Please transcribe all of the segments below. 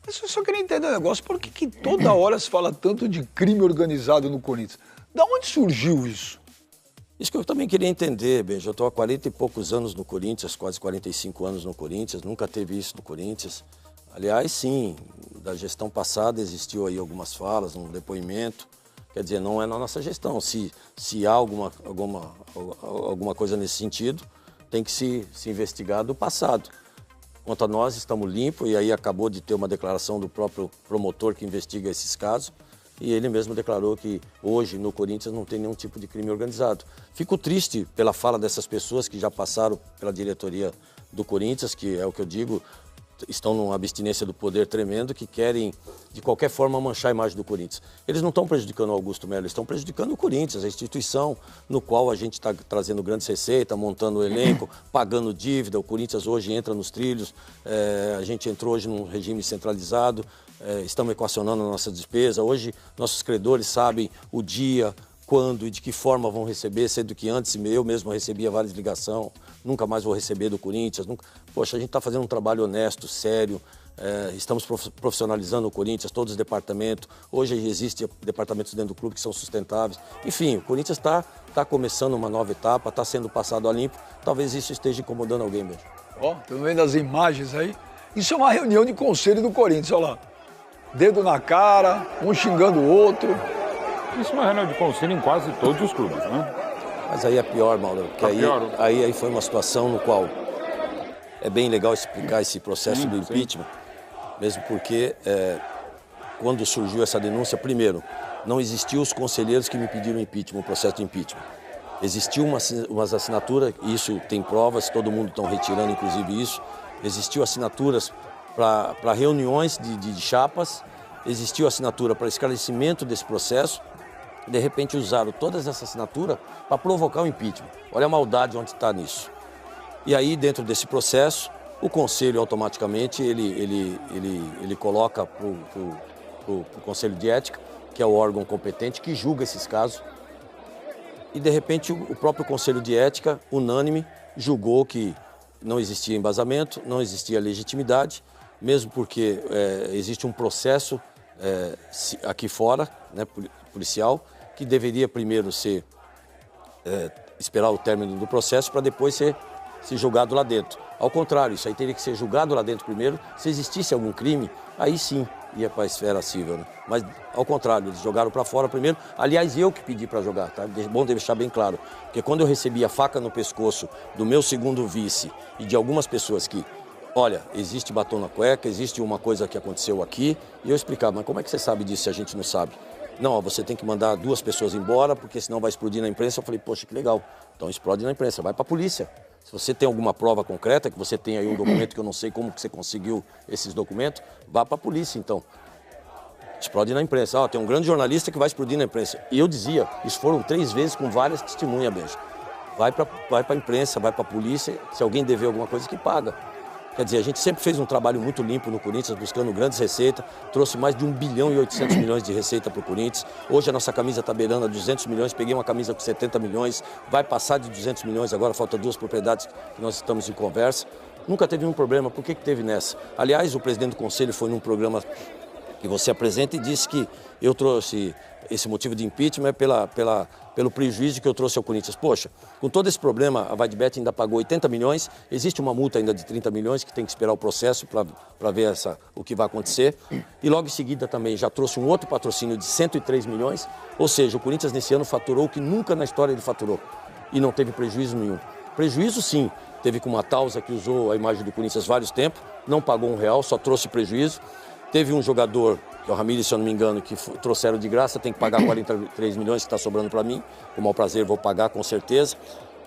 Mas eu só queria entender um negócio, por que toda hora se fala tanto de crime organizado no Corinthians? Da onde surgiu isso? Isso que eu também queria entender, Benja. Eu estou há 40 e poucos anos no Corinthians, quase 45 anos no Corinthians, nunca teve isso no Corinthians. Aliás, sim, da gestão passada existiu aí algumas falas, um depoimento. Quer dizer, não é na nossa gestão. Se há alguma coisa nesse sentido, tem que se investigar do passado. Quanto a nós, estamos limpos, e aí acabou de ter uma declaração do próprio promotor que investiga esses casos, e ele mesmo declarou que hoje no Corinthians não tem nenhum tipo de crime organizado. Fico triste pela fala dessas pessoas que já passaram pela diretoria do Corinthians, que é o que eu digo, estão numa abstinência do poder tremendo, que querem, de qualquer forma, manchar a imagem do Corinthians. Eles não estão prejudicando o Augusto Melo, eles estão prejudicando o Corinthians, a instituição no qual a gente está trazendo grandes receitas, montando o elenco, pagando dívida. O Corinthians hoje entra nos trilhos, a gente entrou hoje num regime centralizado, estamos equacionando a nossa despesa. Hoje, nossos credores sabem o dia, quando e de que forma vão receber, sendo que antes eu mesmo recebia várias ligações, nunca mais vou receber do Corinthians. Poxa, a gente está fazendo um trabalho honesto, sério, estamos profissionalizando o Corinthians, todos os departamentos. Hoje existem departamentos dentro do clube que são sustentáveis. Enfim, o Corinthians está começando uma nova etapa, está sendo passado a limpo. Talvez isso esteja incomodando alguém mesmo. Ó, estão vendo as imagens aí? Isso é uma reunião de conselho do Corinthians, olha lá. Dedo na cara, um xingando o outro. Isso é uma reunião de conselho em quase todos os clubes, né? Mas aí é pior, Mauro, porque aí foi uma situação no qual é bem legal explicar esse processo do impeachment, mesmo porque quando surgiu essa denúncia, primeiro, não existiam os conselheiros que me pediram impeachment, o processo de impeachment. Existiu umas assinaturas, isso tem provas, todo mundo está retirando inclusive isso, existiu assinaturas para reuniões de chapas, existiu assinatura para esclarecimento desse processo. De repente usaram todas essas assinaturas para provocar o impeachment. Olha a maldade onde está nisso. E aí, dentro desse processo, o Conselho automaticamente ele coloca para o Conselho de Ética, que é o órgão competente que julga esses casos. E, de repente, o próprio Conselho de Ética, unânime, julgou que não existia embasamento, não existia legitimidade, mesmo porque existe um processo aqui fora, né, policial, que deveria primeiro esperar o término do processo para depois ser julgado lá dentro. Ao contrário, isso aí teria que ser julgado lá dentro primeiro. Se existisse algum crime, aí sim ia para a esfera civil, né? Mas ao contrário, eles jogaram para fora primeiro. Aliás, eu que pedi para jogar, tá? Bom deixar bem claro, porque quando eu recebi a faca no pescoço do meu segundo vice e de algumas pessoas que, olha, existe batom na cueca, existe uma coisa que aconteceu aqui, e eu explicava, mas como é que você sabe disso se a gente não sabe? Não, você tem que mandar 2 pessoas embora, porque senão vai explodir na imprensa. Eu falei, poxa, que legal. Então explode na imprensa, vai para a polícia. Se você tem alguma prova concreta, que você tem aí um documento que eu não sei como que você conseguiu esses documentos, vá para a polícia, então. Explode na imprensa. Tem um grande jornalista que vai explodir na imprensa. E eu dizia, isso foram 3 vezes com várias testemunhas, Benja. Vai para a imprensa, vai para a polícia, se alguém dever alguma coisa, que paga. Quer dizer, a gente sempre fez um trabalho muito limpo no Corinthians, buscando grandes receitas, trouxe mais de 1 bilhão e 800 milhões de receita para o Corinthians. Hoje a nossa camisa está beirando a 200 milhões, peguei uma camisa com 70 milhões, vai passar de 200 milhões, agora falta 2 propriedades que nós estamos em conversa. Nunca teve um problema, por que teve nessa? Aliás, o presidente do Conselho foi num programa que você apresenta e disse que eu trouxe esse motivo de impeachment pelo prejuízo que eu trouxe ao Corinthians. Poxa, com todo esse problema, a Vaidbet ainda pagou 80 milhões, existe uma multa ainda de 30 milhões que tem que esperar o processo para ver o que vai acontecer. E logo em seguida também já trouxe um outro patrocínio de 103 milhões, ou seja, o Corinthians nesse ano faturou o que nunca na história ele faturou e não teve prejuízo nenhum. Prejuízo sim, teve com uma Tausa que usou a imagem do Corinthians vários tempos, não pagou R$1, só trouxe prejuízo. Teve um jogador, que é o Ramírez, se eu não me engano, que trouxeram de graça, tem que pagar 43 milhões que está sobrando para mim. Com o maior prazer vou pagar, com certeza.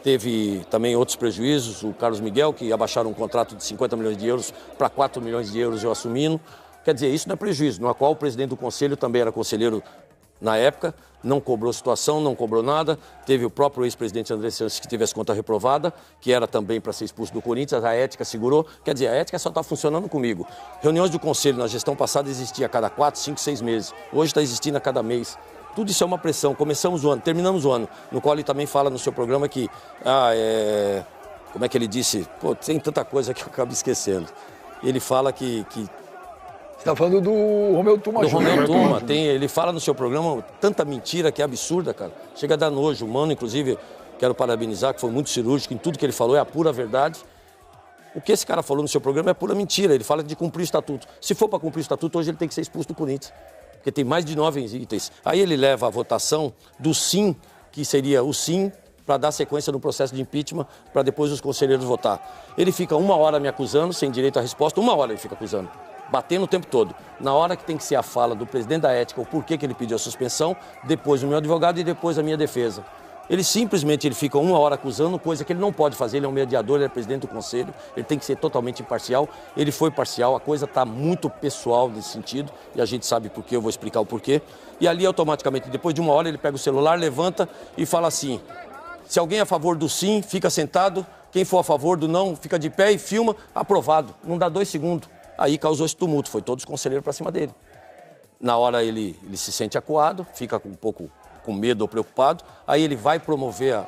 Teve também outros prejuízos, o Carlos Miguel, que abaixaram um contrato de 50 milhões de euros para 4 milhões de euros eu assumindo. Quer dizer, isso não é prejuízo, no qual o presidente do conselho também era conselheiro na época, não cobrou situação, não cobrou nada. Teve o próprio ex-presidente André Santos que teve as contas reprovadas, que era também para ser expulso do Corinthians, a ética segurou. Quer dizer, a ética só está funcionando comigo. Reuniões do conselho na gestão passada existia a cada 4, 5, 6 meses. Hoje está existindo a cada mês. Tudo isso é uma pressão. Começamos o ano, terminamos o ano, no qual ele também fala no seu programa que, como é que ele disse? Pô, tem tanta coisa que eu acabo esquecendo. Ele fala que Tá falando do Romeu Tuma Do Júnior. Romeu Tuma, ele fala no seu programa tanta mentira que é absurda, cara. Chega a dar nojo. O Mano, inclusive, quero parabenizar, que foi muito cirúrgico em tudo que ele falou, é a pura verdade. O que esse cara falou no seu programa é pura mentira. Ele fala de cumprir o estatuto. Se for para cumprir o estatuto, hoje ele tem que ser expulso do Corinthians. Porque tem mais de 9 itens. Aí ele leva a votação do sim, que seria o sim, para dar sequência no processo de impeachment, para depois os conselheiros votar. Ele fica 1 hora me acusando, sem direito à resposta, 1 hora ele fica acusando. Batendo o tempo todo. Na hora que tem que ser a fala do presidente da ética, o porquê que ele pediu a suspensão, depois o meu advogado e depois a minha defesa. Ele simplesmente fica 1 hora acusando, coisa que ele não pode fazer, ele é um mediador, ele é presidente do conselho, ele tem que ser totalmente imparcial. Ele foi parcial, a coisa está muito pessoal nesse sentido, e a gente sabe por quê, eu vou explicar o porquê. E ali automaticamente, depois de 1 hora, ele pega o celular, levanta e fala assim: se alguém é a favor do sim, fica sentado, quem for a favor do não, fica de pé e filma, aprovado. Não dá 2 segundos. Aí causou esse tumulto, foi todos os conselheiros para cima dele. Na hora ele se sente acuado, fica um pouco com medo ou preocupado, aí ele vai promover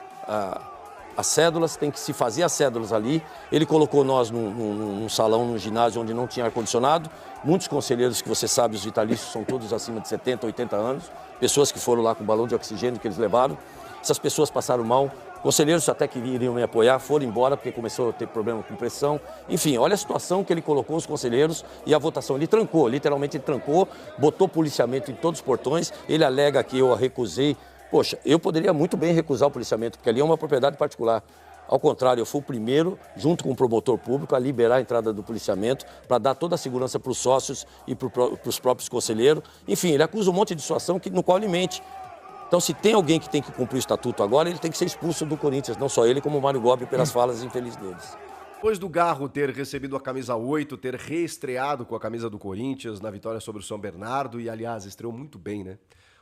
as cédulas, tem que se fazer as cédulas ali. Ele colocou nós num salão, num ginásio onde não tinha ar-condicionado. Muitos conselheiros que você sabe, os vitalícios, são todos acima de 70, 80 anos, pessoas que foram lá com o balão de oxigênio que eles levaram. Essas pessoas passaram mal. Conselheiros até que iriam me apoiar foram embora porque começou a ter problema com pressão. Enfim, olha a situação que ele colocou os conselheiros e a votação. Ele trancou, literalmente ele trancou, botou policiamento em todos os portões. Ele alega que eu a recusei. Poxa, eu poderia muito bem recusar o policiamento, porque ali é uma propriedade particular. Ao contrário, eu fui o primeiro, junto com o promotor público, a liberar a entrada do policiamento para dar toda a segurança para os sócios e para os próprios conselheiros. Enfim, ele acusa um monte de situação no qual ele mente. Então, se tem alguém que tem que cumprir o estatuto agora, ele tem que ser expulso do Corinthians, não só ele, como o Mário Gobi, pelas falas infelizes deles. Depois do Garro ter recebido a camisa 8, ter reestreado com a camisa do Corinthians na vitória sobre o São Bernardo, e aliás, estreou muito bem, né?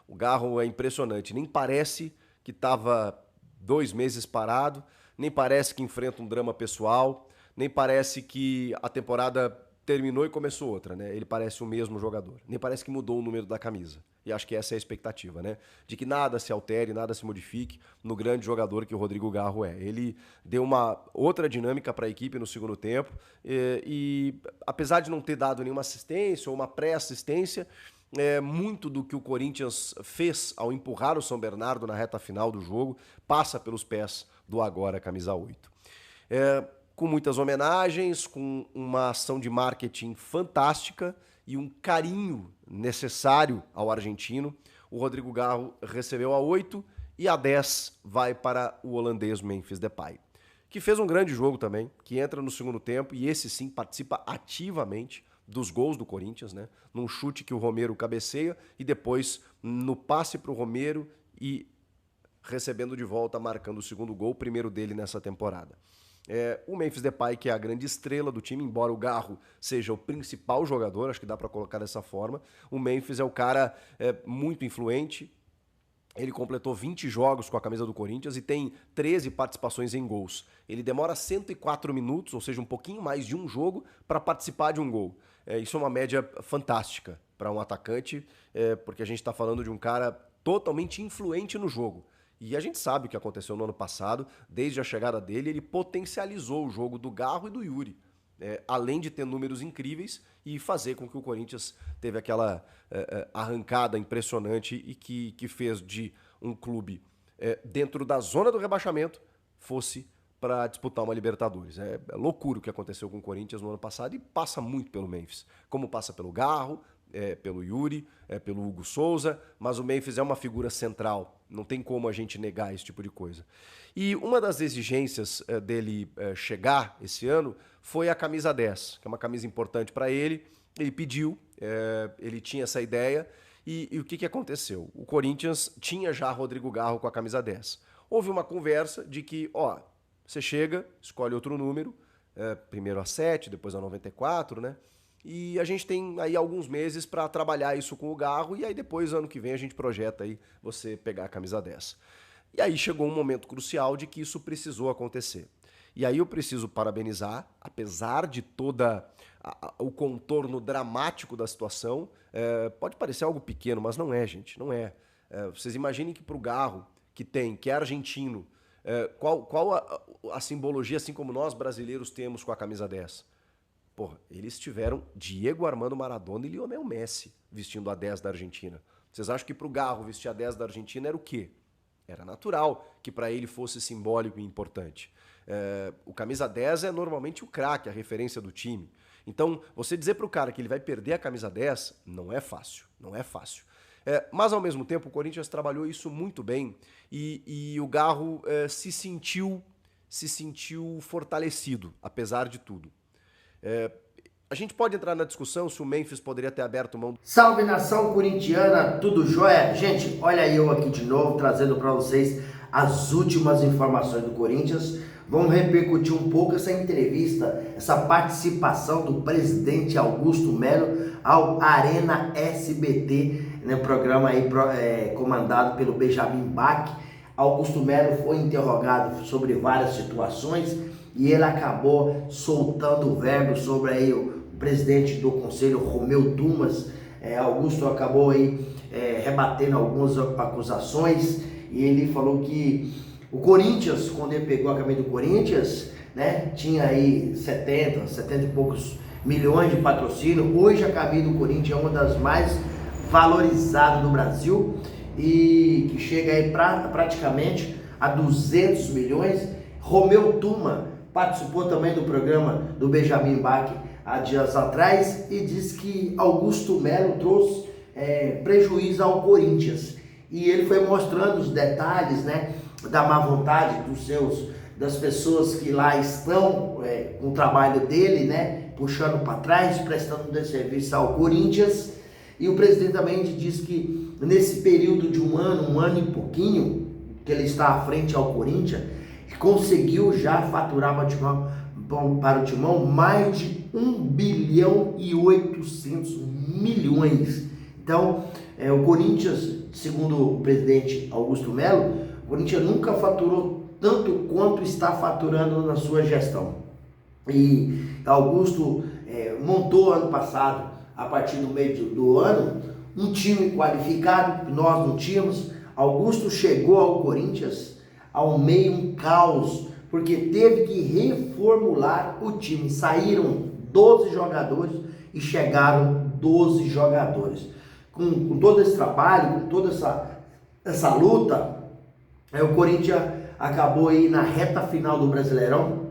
O Garro é impressionante, nem parece que estava 2 meses parado, nem parece que enfrenta um drama pessoal, nem parece que a temporada terminou e começou outra, né? Ele parece o mesmo jogador, nem parece que mudou o número da camisa. E acho que essa é a expectativa, né? De que nada se altere, nada se modifique no grande jogador que o Rodrigo Garro é. Ele deu uma outra dinâmica para a equipe no segundo tempo e apesar de não ter dado nenhuma assistência ou uma pré-assistência, muito do que o Corinthians fez ao empurrar o São Bernardo na reta final do jogo passa pelos pés do agora camisa 8. Com muitas homenagens, com uma ação de marketing fantástica e um carinho necessário ao argentino, o Rodrigo Garro recebeu a 8 e a 10 vai para o holandês Memphis Depay, que fez um grande jogo também, que entra no segundo tempo e esse sim participa ativamente dos gols do Corinthians, né? Num chute que o Romero cabeceia e depois no passe para o Romero e recebendo de volta, marcando o segundo gol, o primeiro dele nessa temporada. O Memphis Depay, que é a grande estrela do time, embora o Garro seja o principal jogador, acho que dá para colocar dessa forma, o Memphis é o cara muito influente. Ele completou 20 jogos com a camisa do Corinthians e tem 13 participações em gols. Ele demora 104 minutos, ou seja, um pouquinho mais de um jogo, para participar de um gol. Isso é uma média fantástica para um atacante, porque a gente está falando de um cara totalmente influente no jogo. E a gente sabe o que aconteceu no ano passado, desde a chegada dele, ele potencializou o jogo do Garro e do Yuri, além de ter números incríveis e fazer com que o Corinthians teve aquela arrancada impressionante e que fez de um clube dentro da zona do rebaixamento fosse para disputar uma Libertadores. É loucura o que aconteceu com o Corinthians no ano passado e passa muito pelo Memphis, como passa pelo Garro, pelo Yuri, pelo Hugo Souza, mas o Memphis é uma figura central, não tem como a gente negar esse tipo de coisa. E uma das exigências dele chegar esse ano foi a camisa 10, que é uma camisa importante para ele. Ele pediu, ele tinha essa ideia, e o que aconteceu? O Corinthians tinha já Rodrigo Garro com a camisa 10. Houve uma conversa de que, você chega, escolhe outro número, primeiro a 7, depois a 94, né? E a gente tem aí alguns meses para trabalhar isso com o Garro e aí depois, ano que vem, a gente projeta aí você pegar a camisa 10. E aí chegou um momento crucial de que isso precisou acontecer. E aí eu preciso parabenizar, apesar de toda o contorno dramático da situação, pode parecer algo pequeno, mas não é, gente, não é. Vocês imaginem que para o Garro, que é argentino, qual a simbologia, assim como nós brasileiros temos com a camisa 10? Porra, eles tiveram Diego Armando Maradona e Lionel Messi vestindo a 10 da Argentina. Vocês acham que pro Garro vestir a 10 da Argentina era o quê? Era natural que para ele fosse simbólico e importante. O camisa 10 é normalmente o craque, a referência do time. Então, você dizer pro cara que ele vai perder a camisa 10 não é fácil, não é fácil. Mas, ao mesmo tempo, o Corinthians trabalhou isso muito bem e o Garro se sentiu fortalecido, apesar de tudo. A gente pode entrar na discussão se o Memphis poderia ter aberto mão. Salve, nação corintiana, tudo jóia? Gente, olha eu aqui de novo, trazendo para vocês as últimas informações do Corinthians. Vamos repercutir um pouco essa entrevista, essa participação do presidente Augusto Melo ao Arena SBT, né, programa aí comandado pelo Benjamin Bach. Augusto Melo foi interrogado sobre várias situações e ele acabou soltando o verbo sobre aí o presidente do conselho, Romeu Dumas. Augusto acabou aí rebatendo algumas acusações e ele falou que o Corinthians, quando ele pegou a camisa do Corinthians, né, tinha aí 70 e poucos milhões de patrocínio. Hoje a camisa do Corinthians é uma das mais valorizadas do Brasil e que chega aí praticamente a 200 milhões. Romeu Dumas participou também do programa do Benjamin Bach há dias atrás e disse que Augusto Melo trouxe prejuízo ao Corinthians. E ele foi mostrando os detalhes, né, da má vontade das pessoas que lá estão com o trabalho dele, né, puxando para trás, prestando serviço ao Corinthians. E o presidente também disse que nesse período de um ano e pouquinho, que ele está à frente ao Corinthians, conseguiu já faturar para o Timão mais de 1 bilhão e 800 milhões. Então, o Corinthians, segundo o presidente Augusto Melo, o Corinthians nunca faturou tanto quanto está faturando na sua gestão. E Augusto montou ano passado, a partir do meio do ano, um time qualificado que nós não tínhamos. Augusto chegou ao Corinthians ao meio um caos, porque teve que reformular o time. Saíram 12 jogadores e chegaram 12 jogadores. Com todo esse trabalho, com toda essa luta, o Corinthians acabou aí na reta final do Brasileirão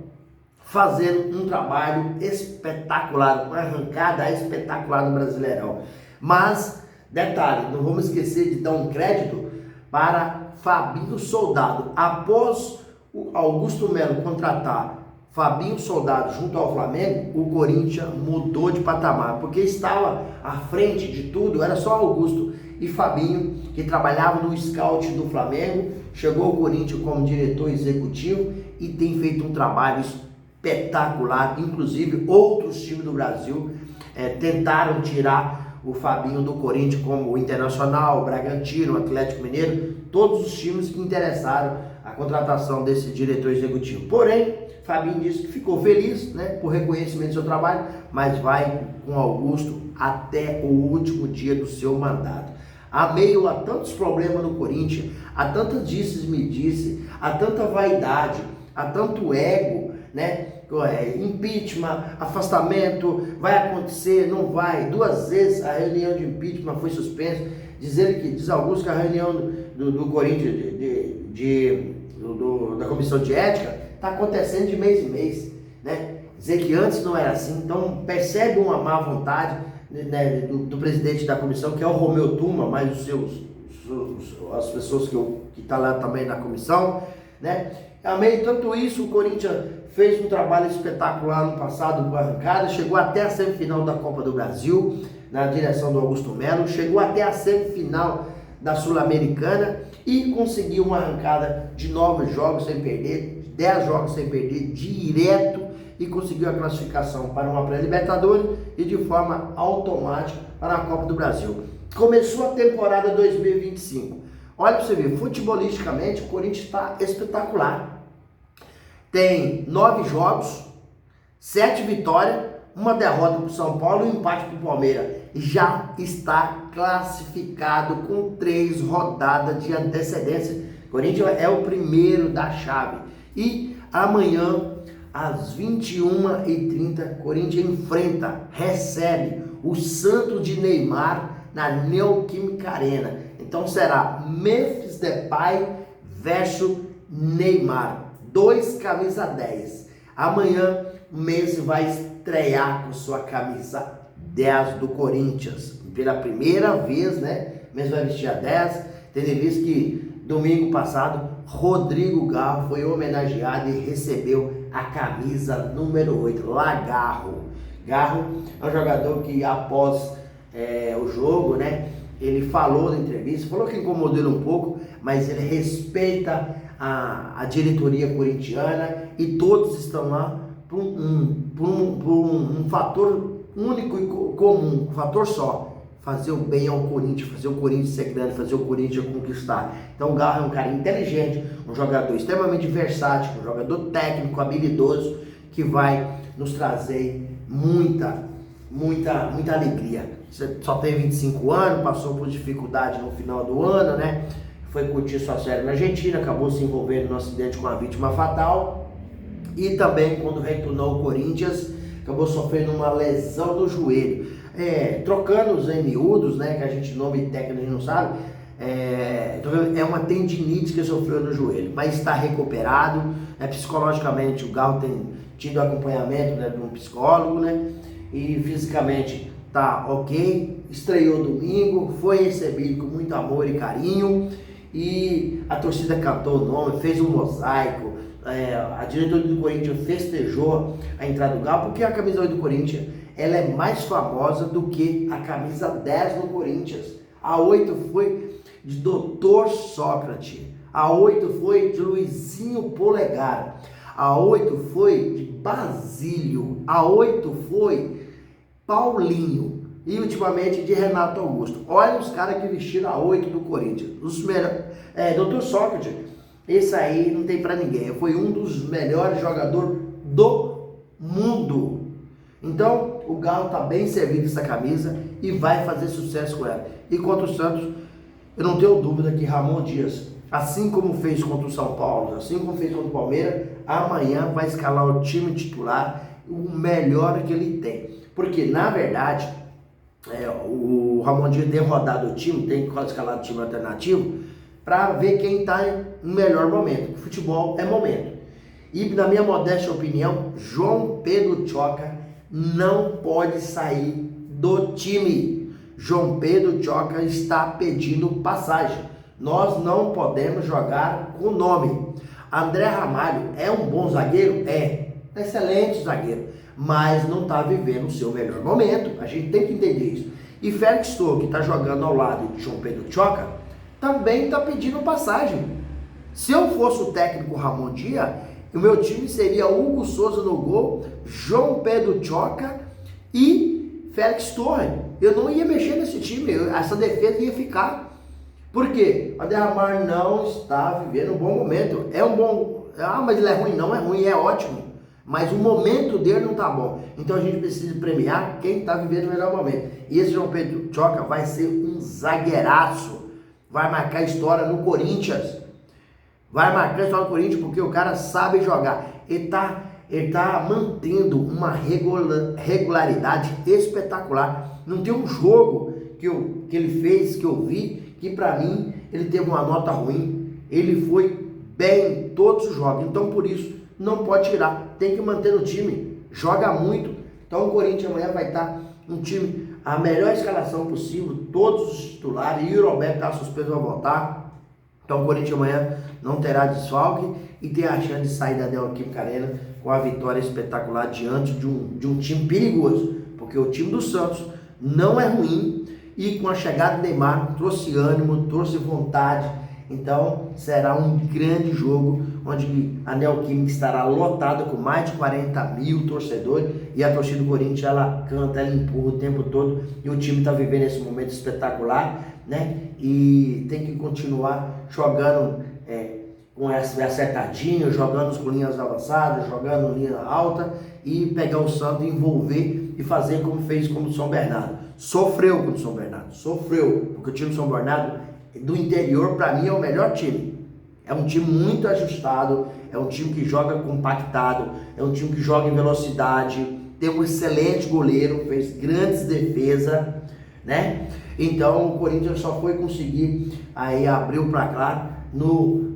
fazendo um trabalho espetacular, uma arrancada espetacular no Brasileirão. Mas, detalhe, não vamos esquecer de dar um crédito para Fabinho Soldado. Após o Augusto Melo contratar Fabinho Soldado junto ao Flamengo, o Corinthians mudou de patamar, porque estava à frente de tudo, era só Augusto e Fabinho, que trabalhavam no scout do Flamengo, chegou ao Corinthians como diretor executivo e tem feito um trabalho espetacular. Inclusive, outros times do Brasil tentaram tirar o Fabinho do Corinthians, como o Internacional, o Bragantino, o Atlético Mineiro, todos os times que interessaram a contratação desse diretor executivo. Porém, Fabinho disse que ficou feliz, né, por reconhecimento do seu trabalho, mas vai com Augusto até o último dia do seu mandato. A meio a tantos problemas no Corinthians, a tantas disse-me-disse, a tanta vaidade, a tanto ego, né? Impeachment, afastamento, vai acontecer, não vai. 2 vezes a reunião de impeachment foi suspensa. Diz Augusto que a reunião do Corinthians, da comissão de ética, está acontecendo de mês em mês, né? Dizer que antes não era assim. Então percebe uma má vontade, né, do presidente da comissão, que é o Romeu Dumas, mais as pessoas que estão lá também na comissão, né? A meio tanto isso, o Corinthians fez um trabalho espetacular no passado com a arrancada, chegou até a semifinal da Copa do Brasil, na direção do Augusto Melo, chegou até a semifinal da Sul-Americana e conseguiu uma arrancada de 9 jogos sem perder, 10 jogos sem perder, direto, e conseguiu a classificação para uma pré-Libertadores e de forma automática para a Copa do Brasil. Começou a temporada 2025. Olha para você ver, futebolisticamente o Corinthians está espetacular. Tem 9 jogos, 7 vitórias, 1 derrota para o São Paulo e 1 empate para o Palmeiras. Já está classificado com 3 rodadas de antecedência. O Corinthians é o primeiro da chave. E amanhã, às 21h30, Corinthians recebe o Santos de Neymar na Neoquímica Arena. Então será Memphis Depay versus Neymar, 2 camisa 10. Amanhã o Messi vai estrear com sua camisa 10 do Corinthians. Pela primeira vez, né? O Messi vai vestir a 10, tendo em vista que domingo passado Rodrigo Garro foi homenageado e recebeu a camisa número 8, Lagarro. Garro é um jogador que após o jogo, né, ele falou na entrevista, falou que incomodou ele um pouco, mas ele respeita a diretoria corintiana e todos estão lá por um fator único e comum, um fator só: fazer o bem ao Corinthians, fazer o Corinthians ser grande, fazer o Corinthians conquistar. Então o Garro é um cara inteligente, um jogador extremamente versátil, um jogador técnico, habilidoso, que vai nos trazer muita alegria. Você só tem 25 anos, passou por dificuldade no final do ano, né? Foi curtir sua série na Argentina, acabou se envolvendo num acidente com uma vítima fatal. E também, quando retornou ao Corinthians, acabou sofrendo uma lesão no joelho. Trocando os em miúdos, né, que a gente, nome técnico a gente não sabe, é uma tendinite que sofreu no joelho, mas está recuperado. Psicologicamente o Garro tem tido acompanhamento, né, de um psicólogo, né, e fisicamente tá ok. Estreou domingo, foi recebido com muito amor e carinho, e a torcida cantou o nome, fez um mosaico. A diretoria do Corinthians festejou a entrada do Garro, porque a camisa 8 do Corinthians ela é mais famosa do que a camisa 10 do Corinthians. A 8 foi de Dr. Sócrates, a 8 foi de Luizinho Polegar, a 8 foi de Basílio, a 8 foi Paulinho e ultimamente de Renato Augusto. Olha os caras que vestiram a 8 do Corinthians, os melhores. Dr. Sócrates, esse aí não tem pra ninguém, foi um dos melhores jogadores do mundo. Então o Galo está bem servido essa camisa e vai fazer sucesso com ela. E contra o Santos, eu não tenho dúvida que Ramon Dias, assim como fez contra o São Paulo, assim como fez contra o Palmeiras, amanhã vai escalar o time titular, o melhor que ele tem. Porque, na verdade, o Ramon Dias tem rodado o time, tem escalado o time alternativo, para ver quem está em melhor momento. O futebol é momento. E, na minha modesta opinião, João Pedro Choca não pode sair do time. João Pedro Choca está pedindo passagem. Nós não podemos jogar com o nome. André Ramalho é um bom zagueiro? Excelente zagueiro, mas não está vivendo o seu melhor momento. A gente tem que entender isso. E Félix Torres, que está jogando ao lado de João Pedro Choca, também está pedindo passagem. Se eu fosse o técnico Ramon Dias, o meu time seria Hugo Souza no gol, João Pedro Choca e Félix Torres. Eu não ia mexer nesse time, essa defesa ia ficar. Por quê? O André Ramalho não está vivendo um bom momento. Mas ele é ruim? Não é ruim, é ótimo. Mas o momento dele não está bom. Então a gente precisa premiar quem está vivendo o melhor momento. E esse João Pedro Choca vai ser um zagueiraço. Vai marcar história no Corinthians. Vai marcar história no Corinthians porque o cara sabe jogar. Ele tá mantendo uma regularidade espetacular. Não tem um jogo que ele fez, que eu vi, que pra mim ele teve uma nota ruim. Ele foi bem em todos os jogos. Então por isso não pode tirar. Tem que manter no time. Joga muito. Então o Corinthians amanhã vai estar um time, a melhor escalação possível, todos os titulares. E o Roberto está suspenso a voltar. Então o Corinthians amanhã não terá desfalque e tem a chance de sair da Neoquímica Arena com a vitória espetacular diante de um time perigoso, porque o time do Santos não é ruim e com a chegada do Neymar trouxe ânimo, trouxe vontade. Então será um grande jogo onde a Neoquímica estará lotada com mais de 40 mil torcedores e a torcida do Corinthians ela canta, ela empurra o tempo todo e o time está vivendo esse momento espetacular, né? E tem que continuar jogando com acertadinho, jogando com linhas avançadas, jogando linha alta e pegar o Santos, envolver e fazer como fez com o São Bernardo. Sofreu com o São Bernardo, porque o time do São Bernardo do interior para mim é o melhor time. É um time muito ajustado, é um time que joga compactado, é um time que joga em velocidade, tem um excelente goleiro, fez grandes defesas, né? Então o Corinthians só foi conseguir aí abrir o placar no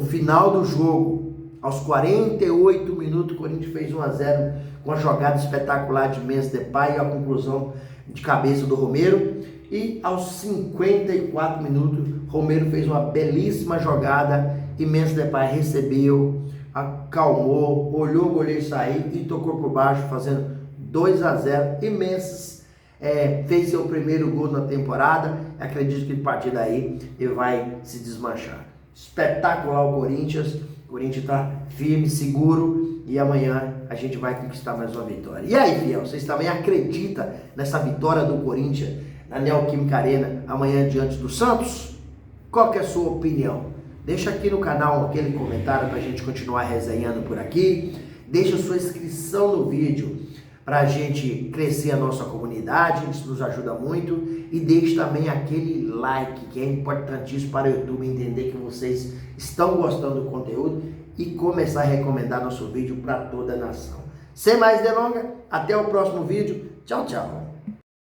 final do jogo. Aos 48 minutos o Corinthians fez 1-0 com uma jogada espetacular de Memphis Depay e a conclusão de cabeça do Romero. E aos 54 minutos Romero fez uma belíssima jogada e Memphis Depay recebeu, acalmou, olhou o goleiro sair e tocou por baixo, fazendo 2-0. E Memphis fez seu primeiro gol na temporada. Acredito que a partir daí ele vai se desmanchar. Espetacular o Corinthians. O Corinthians está firme, seguro, e amanhã a gente vai conquistar mais uma vitória. E aí, fiel, vocês também acreditam nessa vitória do Corinthians na Neoquímica Arena amanhã diante do Santos? Qual que é a sua opinião? Deixa aqui no canal aquele comentário para a gente continuar resenhando por aqui. Deixa sua inscrição no vídeo para a gente crescer a nossa comunidade, isso nos ajuda muito. E deixe também aquele like, que é importantíssimo para o YouTube entender que vocês estão gostando do conteúdo e começar a recomendar nosso vídeo para toda a nação. Sem mais delongas, até o próximo vídeo. Tchau, tchau.